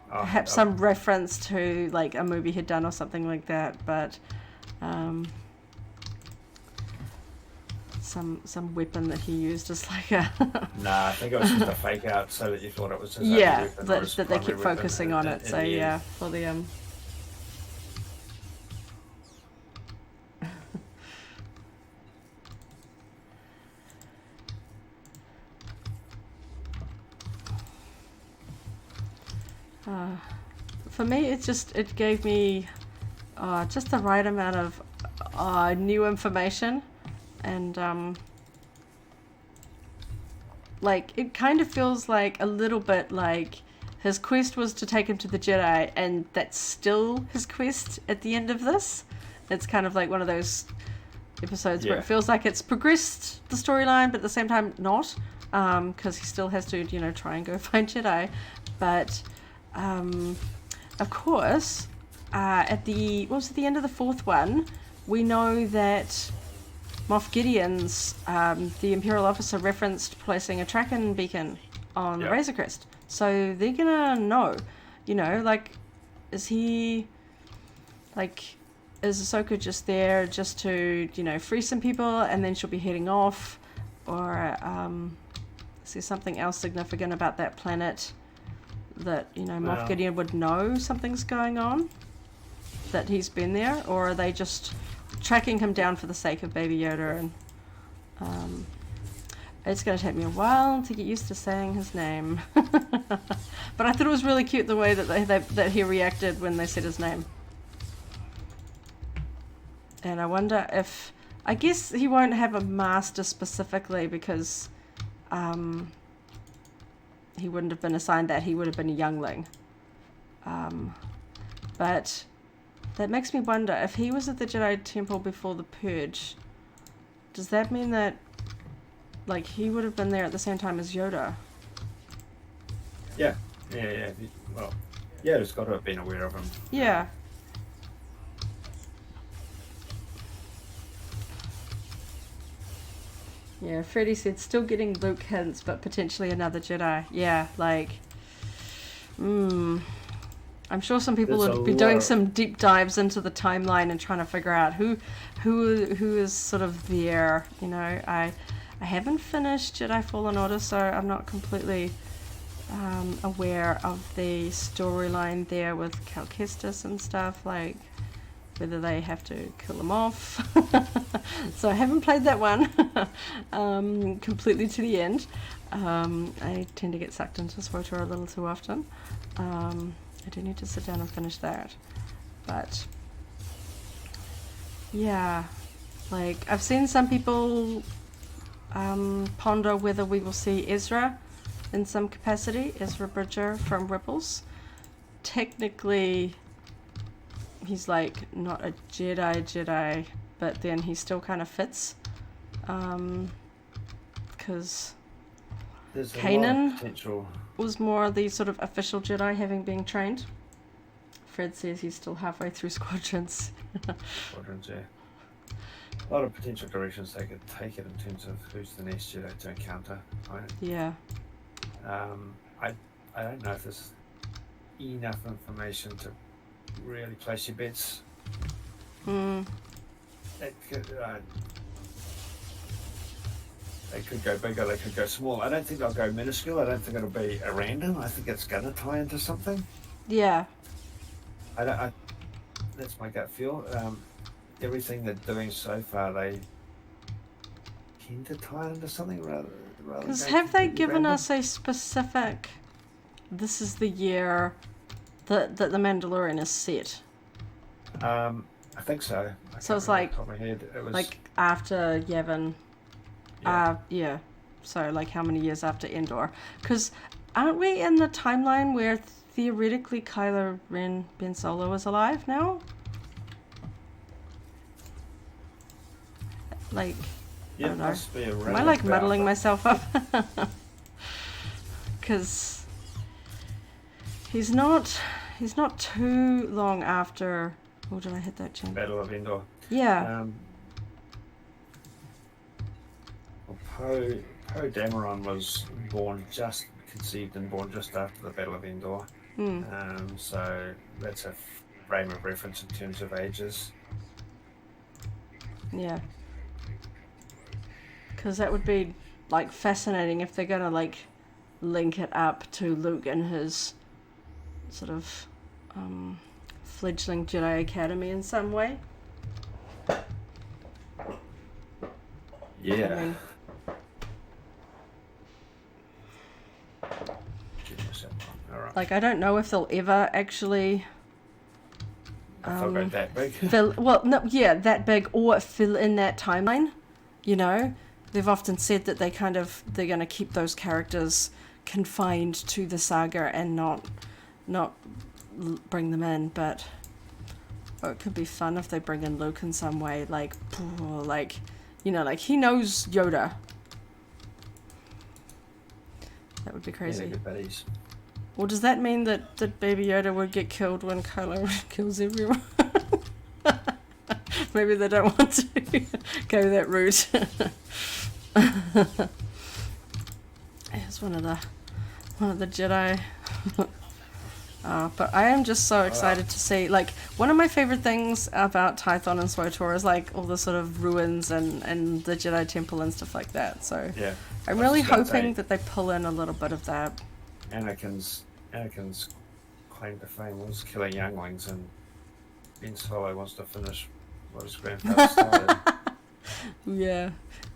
perhaps some reference to a movie he'd done or something like that, but some weapon that he used as a Nah, I think it was just a fake out so that you thought it was his weapon that they kept focusing on it. So yeah, for the for me, it gave me just the right amount of new information, and it kind of feels like a little bit like his quest was to take him to the Jedi, and that's still his quest at the end of this. It's kind of like one of those episodes where it feels like it's progressed the storyline, but at the same time not, because he still has to try and go find Jedi. But of course, at the end of the fourth one, we know that Moff Gideon's the Imperial officer referenced placing a tracking beacon on the Razor Crest, so they're gonna know. Is he is Ahsoka just there just to free some people and then she'll be heading off, or is there something else significant about that planet that Moff Gideon would know something's going on, that he's been there, or are they just tracking him down for the sake of Baby Yoda? And it's going to take me a while to get used to saying his name, but I thought it was really cute the way that he reacted when they said his name. And I wonder if, I guess he won't have a master specifically because he wouldn't have been assigned that. He would have been a youngling. But that makes me wonder, if he was at the Jedi Temple before the Purge, does that mean that he would have been there at the same time as Yoda? Yeah. Well, Yoda's got to have been aware of him. Yeah. Yeah, Freddie said still getting Luke hints, but potentially another Jedi. Yeah, I'm sure some people would be doing some deep dives into the timeline and trying to figure out who is sort of there. I haven't finished Jedi Fallen Order, so I'm not completely aware of the storyline there with Cal Kestis and stuff, whether they have to kill him off. So I haven't played that one completely to the end. I tend to get sucked into SWTOR a little too often. I do need to sit down and finish that. But yeah, I've seen some people ponder whether we will see Ezra in some capacity, Ezra Bridger from Ripples. Technically, he's not a Jedi, but then he still kind of fits, because Kanan was more the sort of official Jedi, having been trained. Fred says he's still halfway through Squadrons. Squadrons, yeah. A lot of potential directions they could take it in terms of who's the next Jedi to encounter. Yeah. I don't know if there's enough information to really place your bets. It could, they could go bigger, they could go small. I don't think they'll go minuscule. I don't think it'll be a random. I think it's going to tie into something. Yeah. That's my gut feel. Everything they're doing so far, they tend to tie into something rather. Because have they given us a specific? This is the year that the Mandalorian is set. I think so. So it's top of my head. It was after Yavin. Yeah. So how many years after Endor? Because aren't we in the timeline where theoretically Kylo Ren Ben Solo is alive now? Like, Yeah, I don't know. must be Am I like muddling myself up? Because he's not too long after. Oh, did I hit that chain? Battle of Endor. Yeah. Well, Poe Dameron was conceived and born just after the Battle of Endor. So that's a frame of reference in terms of ages. Yeah. Because that would be like fascinating if they're gonna like link it up to Luke and his sort of fledgling Jedi Academy in some way. Yeah. I mean, all right. like, I don't know if they'll ever actually If they'll go that big. that big, or fill in that timeline. You know, they've often said that they're going to keep those characters confined to the saga and not bring them in. But it could be fun if they bring in Luke in some way, like he knows Yoda. That would be crazy. Yeah, good buddies. Well, does that mean that Baby Yoda would get killed when Kylo Ren kills everyone? Maybe they don't want to go that route. Here's one of the Jedi. But I am just so excited to see, like, one of my favorite things about Tython and SWTOR is like all the sort of ruins and the Jedi Temple and stuff like that. So yeah, I'm really hoping that they pull in a little bit of that. Anakin's claim to fame was killing younglings, and Ben Solo wants to finish what his grandfather started. Yeah.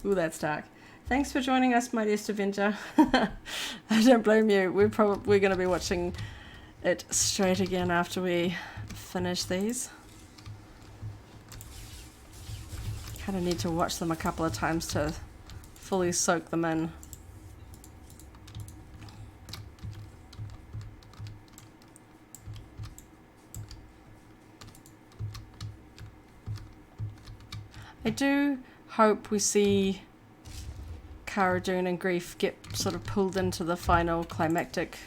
Ooh, that's dark. Thanks for joining us, Mightiest Avenger. I don't blame you. We're going to be watching it straight again after we finish these. Kind of need to watch them a couple of times to fully soak them in. I do hope we see Cara Dune and Greef get sort of pulled into the final climactic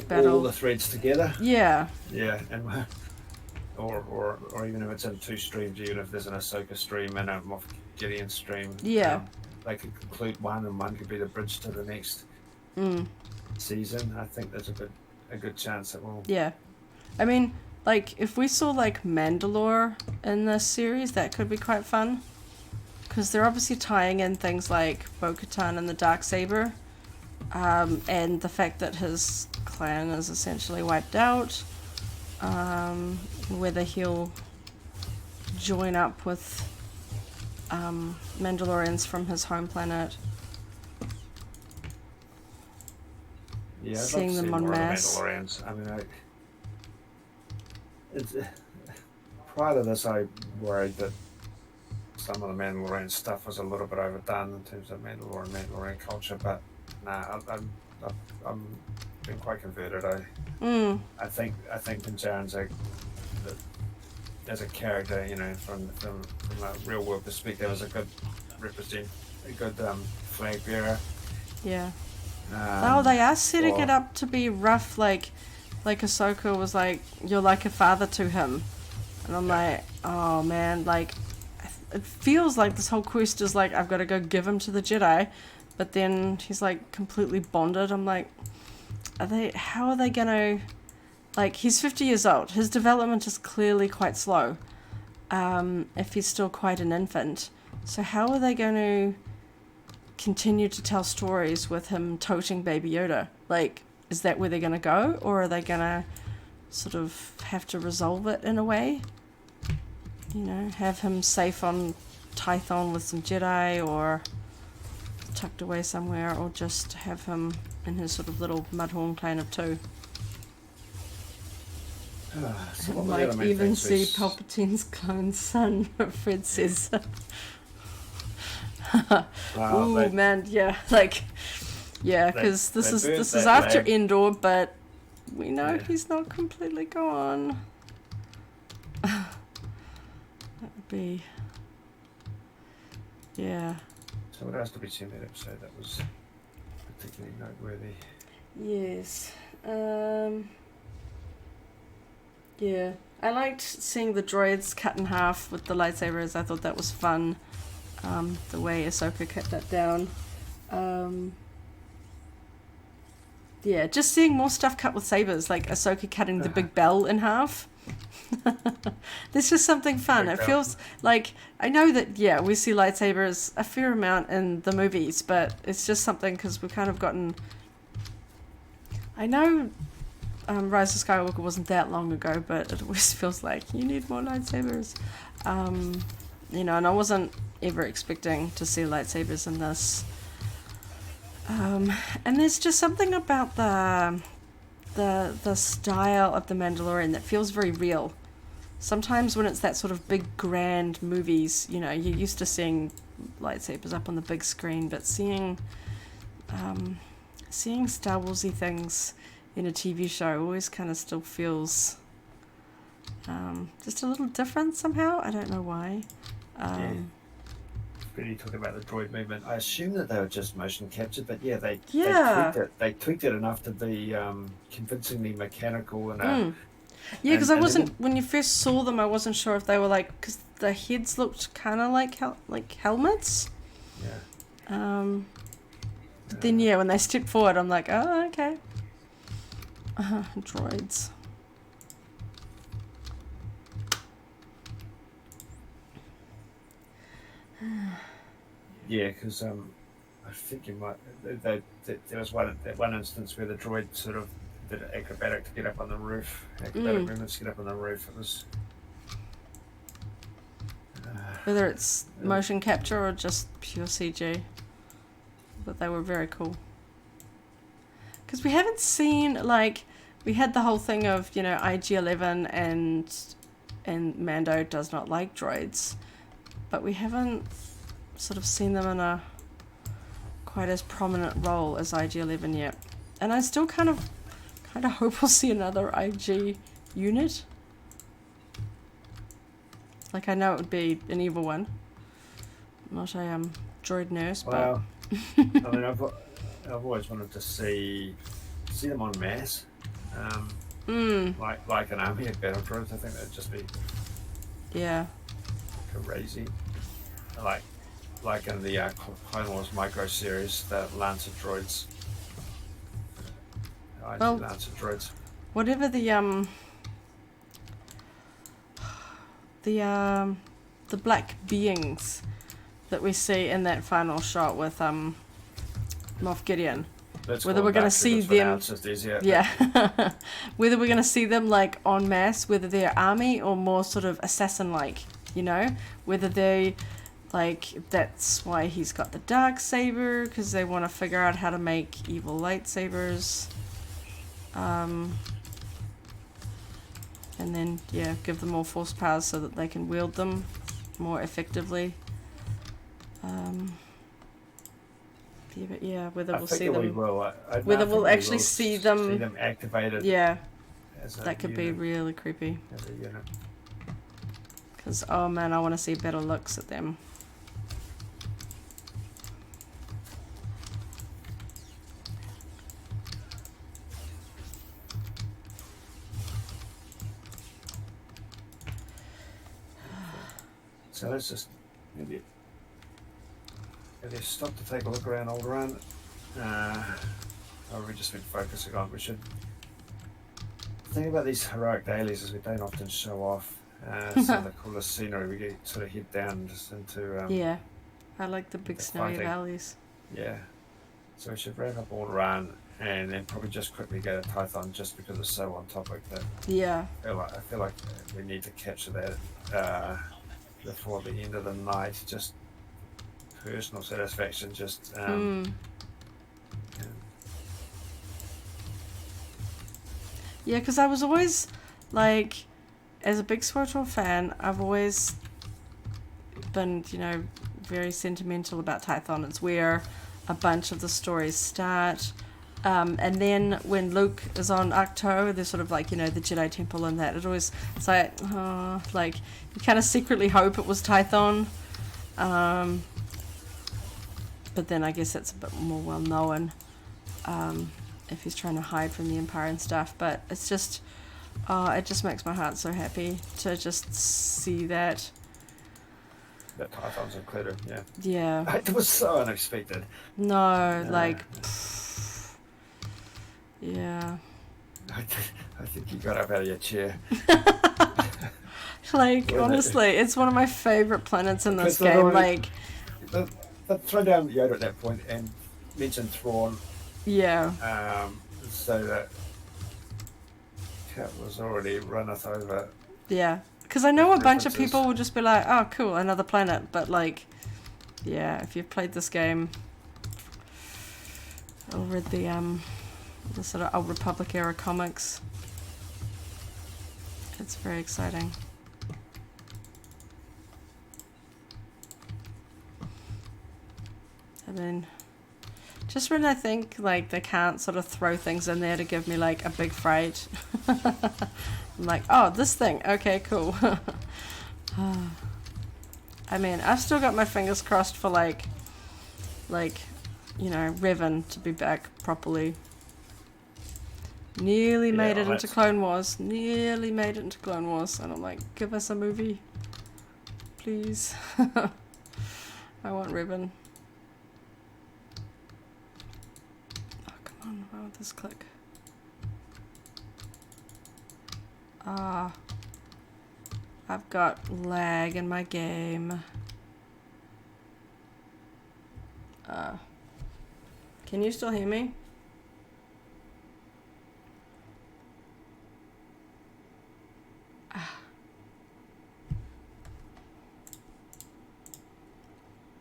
battle. All the threads together. Yeah. Yeah, and or even if it's in two streams, even if there's an Ahsoka stream and a Moff Gideon stream. Yeah. They could conclude one, and one could be the bridge to the next season. I think there's a good chance it will. Yeah. I mean, like, if we saw, like, Mandalore in this series, that could be quite fun. Because they're obviously tying in things like Bo-Katan and the Darksaber. And the fact that his clan is essentially wiped out. Whether he'll join up with Mandalorians from his home planet. Yeah, seeing them en masse. Mandalorians. I mean, prior to this, I worried that some of the Mandalorian stuff was a little bit overdone in terms of Mandalorian culture, but nah, I'm been quite converted. I think Din Djarin's as a character, you know, from a real world perspective, is a good flag bearer. Yeah. They are setting it up to be rough, like Ahsoka was like, you're like a father to him. And I'm like, oh man, like, it feels like this whole quest is like, I've got to go give him to the Jedi. But then he's like completely bonded. I'm like, how are they gonna, like, he's 50 years old. His development is clearly quite slow. If he's still quite an infant. So how are they going to continue to tell stories with him toting Baby Yoda? Like, is that where they're going to go? Or are they going to sort of have to resolve it in a way? You know, have him safe on Tython with some Jedi, or tucked away somewhere, or just have him in his sort of little Mudhorn clan of two. Might even see Palpatine's clone son, Fred says. Ooh, man, yeah, like, Yeah, because this burnt is that after lab. Endor, but we know Yeah. he's not completely gone. That would be, yeah. So what else did we see in that episode that was particularly noteworthy? Yes. Yeah. I liked seeing the droids cut in half with the lightsabers. I thought that was fun. The way Ahsoka cut that down. Yeah, just seeing more stuff cut with sabers, like Ahsoka cutting the big bell in half. There's just something fun. It feels like, I know that, yeah, we see lightsabers a fair amount in the movies, but it's just something because we've kind of gotten... I know Rise of Skywalker wasn't that long ago, but it always feels like you need more lightsabers. You know, and I wasn't ever expecting to see lightsabers in this. And there's just something about the style of the Mandalorian that feels very real. Sometimes when it's that sort of big grand movies, you know, you're used to seeing lightsabers up on the big screen, but seeing Star Warsy things in a TV show always kind of still feels just a little different somehow. I don't know why. Really talking about the droid movement. I assume that they were just motion captured, but yeah, they tweaked it enough to be convincingly mechanical and. Yeah, because I wasn't when you first saw them. I wasn't sure if they were because the heads looked kind of like helmets. Yeah. But then when they stepped forward, I'm like, oh, okay. Droids. Yeah, because I think you might. There was one instance where the droid sort of did acrobatic to get up on the roof. Acrobatic movements to get up on the roof. It was. Whether it's motion capture or just pure CG, but they were very cool. Because we haven't seen we had the whole thing of IG-11 and Mando does not like droids, but we haven't sort of seen them in a quite as prominent role as IG-11 yet. And I still kind of hope we'll see another IG unit. I know it would be an evil one, not a droid nurse. Well, but I mean, I've always wanted to see them en masse, like an army of battle droids. I think that'd just be crazy. Like in the Clone Wars micro series, the Lancer droids. Lancer droids. Whatever the black beings that we see in that final shot with Moff Gideon. Whether we're going to see them, whether we're going to see them en masse, whether they're army or more sort of assassin-like, whether they that's why he's got the dark saber, because they want to figure out how to make evil lightsabers. And then, give them more force powers so that they can wield them more effectively. Whether we'll see them... whether we'll actually see them activated. Yeah, that could be really creepy. As a unit. Because, oh man, I want to see better looks at them. So let's just maybe stop to take a look around Alderaan. We've just been focusing on. We should think about these heroic dailies as we don't often show off some of the coolest scenery. We get sort of head down just into I like the big snowy valleys. Yeah, so we should wrap up Alderaan and then probably just quickly go to Tython just because it's so on topic that I feel like we need to capture that before the end of the night. Just personal satisfaction. Just because I was always as a big SWTOR fan, I've always been very sentimental about Tython. It's where a bunch of the stories start. And then when Luke is on Ahch-To, there's sort of like, you know, the Jedi Temple and that. It's like, oh, like, you kind of secretly hope it was Tython. But then I guess it's a bit more well known if he's trying to hide from the Empire and stuff. But it's just, it just makes my heart so happy to just see that. That Tython's included, yeah. Yeah. It was so unexpected. No, like, yeah. I think you got up out of your chair. Like, honestly, it's one of my favourite planets in this game. Already, like, they throw down Yoda at that point and mention Thrawn. Yeah. So that Cat was already runneth over. Yeah. Because I know a bunch of people will just be like, oh, cool, another planet. But, like, yeah, if you've played this game or read the sort of Old Republic era comics, it's very exciting. I mean, just when I think, like, they can't sort of throw things in there to give me, like, a big fright. I'm like, oh, this thing. Okay, cool. I mean, I've still got my fingers crossed for, like, you know, Revan to be back properly. Nearly made it into Clone Wars. Nearly made it into Clone Wars. And I'm like, give us a movie. Please. I want Revan. Oh, come on. Why won't this click? I've got lag in my game. Can you still hear me?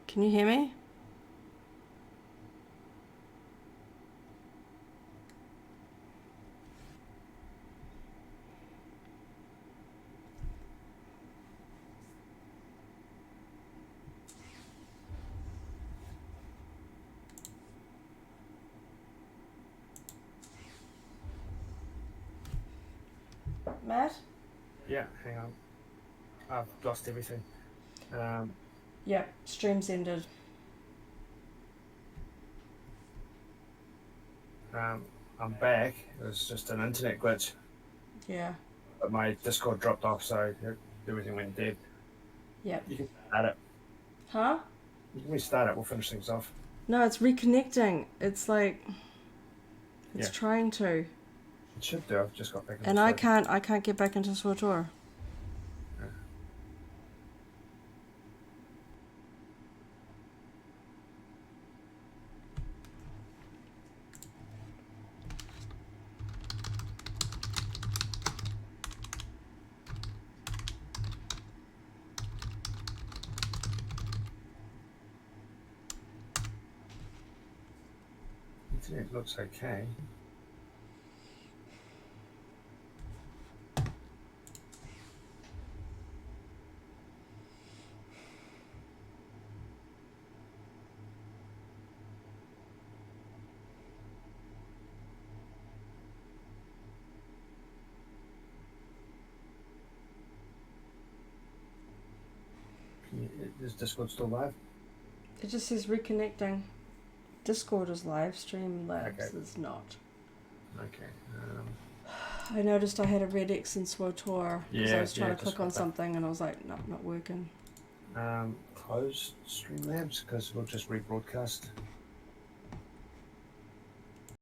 Can you hear me? Matt? Yeah, hang on. I've lost everything. Yeah, stream's ended. I'm back. It was just an internet glitch. Yeah. But my Discord dropped off, so everything went dead. Yep. You can start it. Huh? You can restart it. We'll finish things off. No, it's reconnecting. It's like, it's trying to. It should do. I've just got back into And I can't get back into SWTOR. It looks okay. Is Discord still live? It just says reconnecting. Discord is live, Streamlabs is not. Okay. I noticed I had a red X in SWTOR because I was trying to click on that. something and I was like, no, not working. Close Streamlabs because we'll just rebroadcast.